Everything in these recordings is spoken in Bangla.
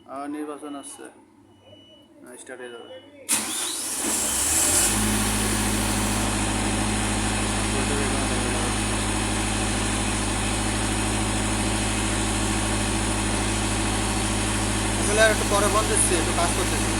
নির্বাচন আসছে, স্টার্ট হয়ে যাবে। আসলে আর একটু পরে বন্ধ দিচ্ছি, একটু কাজ করতেছি।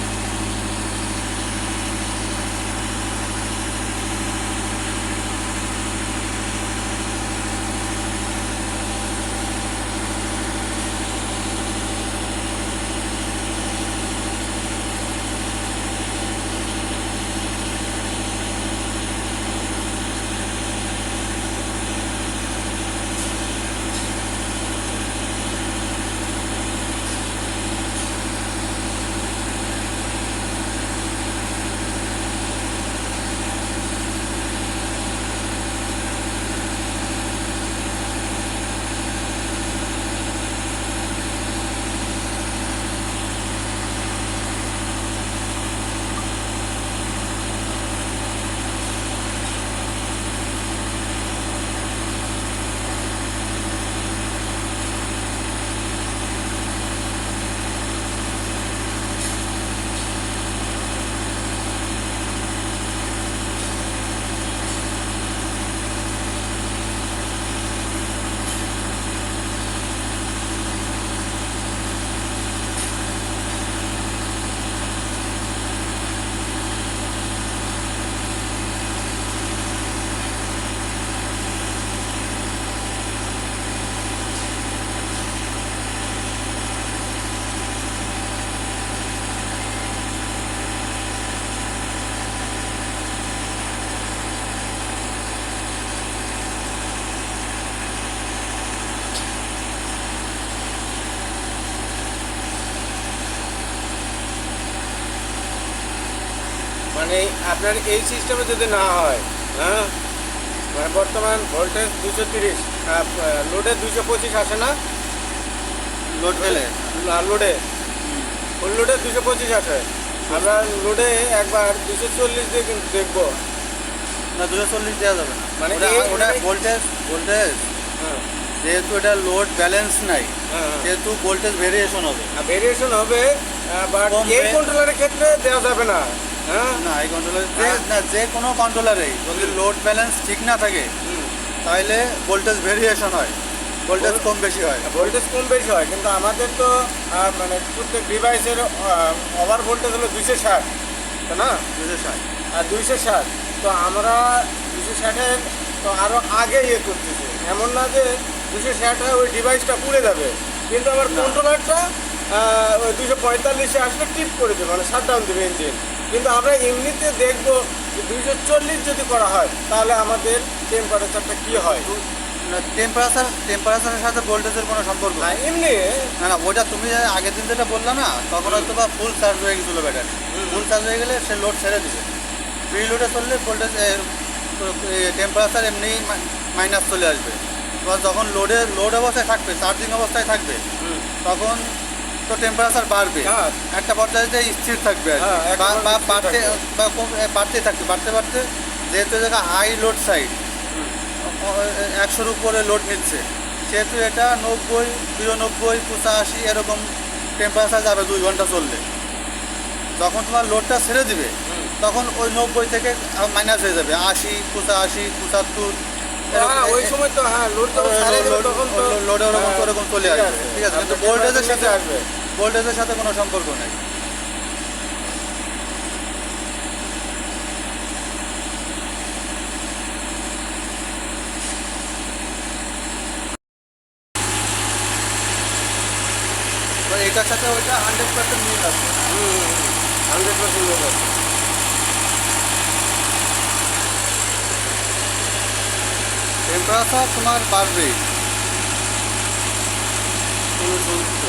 মানে আপনার এই সিস্টেমে যদি না হয়, হ্যাঁ, মানে বর্তমান ভোল্টেজ 230, লোডে 225 আসে না, লোড গেলে লোডে ফুল লোডে 225 আসে। আমরা লোডে একবার 240 দিয়ে কিন্তু দেখবো। না, 240 দেওয়া যাবে না। মানে ওটা ভোল্টেজ হ্যাঁ যেহেতু এটা লোড ব্যালেন্স নাই, হ্যাঁ যেহেতু ভোল্টেজ ভেরিয়েশন হবে। ভেরিয়েশন হবে, বাট কমবে। এই কন্ট্রোলারের ক্ষেত্রে দেওয়া যাবে না। হ্যাঁ, না, এই কন্ট্রোলার যে কোনো কন্ট্রোলারেই যদি লোড ব্যালেন্স ঠিক না থাকে তাহলে ভোল্টেজ ভেরিয়েশন হয়, ভোল্টেজ কম বেশি হয়। ভোল্টেজ কম বেশি হয়, কিন্তু আমাদের তো মানে প্রত্যেক ডিভাইসের ওভার ভোল্টেজ হলো 260, তাই না? 260। আর 260, তো আমরা 260-এর তো আরও আগে ইয়ে করতেছি। এমন না যে 260 ওই ডিভাইসটা পুড়ে যাবে, কিন্তু আমার না। কন্ট্রোলারটা ওই 245-এ আসলে টিপ করে দেবে, মানে শাটডাউন দেবে ইঞ্জিন। কিন্তু আমরা এমনিতে দেখবো যে 240 যদি করা হয় তাহলে আমাদের টেম্পারেচারটা কী হয়। না, টেম্পারেচারের সাথে ভোল্টেজের কোনো সম্পর্ক না, নেই। এমনি না না, ওটা তুমি আগের দিন যেটা বললা না, তখন হয়তো বা ফুল চার্জ হয়ে গেছিলো ব্যাটারি। ফুল চার্জ হয়ে গেলে সে লোড ছেড়ে দিবে। প্রি লোডে চললে ভোল্টেজ টেম্পারেচার এমনি মাইনাস চলে আসবে। এবার যখন লোড অবস্থায় থাকবে, চার্জিং অবস্থায় থাকবে, তখন তো টেম্পারেচার বাড়বে। হ্যাঁ। একটা পর্যায়ে যে স্থির থাকবে আর কি। হ্যাঁ, একটা বা পর্যায়ে স্থির বাড়তে বা বাড়তেই থাকবে, বাড়তে বাড়তে যেহেতু জায়গা হাই লোড সাইড 100-র উপরে লোড নিচ্ছে, সেহেতু এটা 90, 92, 85 এরকম টেম্পারেচার যাবে 2 ঘন্টা চললে। যখন তোমার লোডটা ছেড়ে দিবে তখন ওই 90 থেকে মাইনাস হয়ে যাবে 80, 85, 75। ওই সময় তো লোড তখন তো লোডে ওরকম চলে আসবে, ঠিক আছে, কিন্তু ভোল্টেজের সাথে আসবে। ভোল্টেজের সাথে কোনো সম্পর্ক নেই। তো এটার সাথে ওইটা 100% মিল আছে। 100% লোড আছে। টেম্পারেচার তোমার বাড়বেই। শুনছি।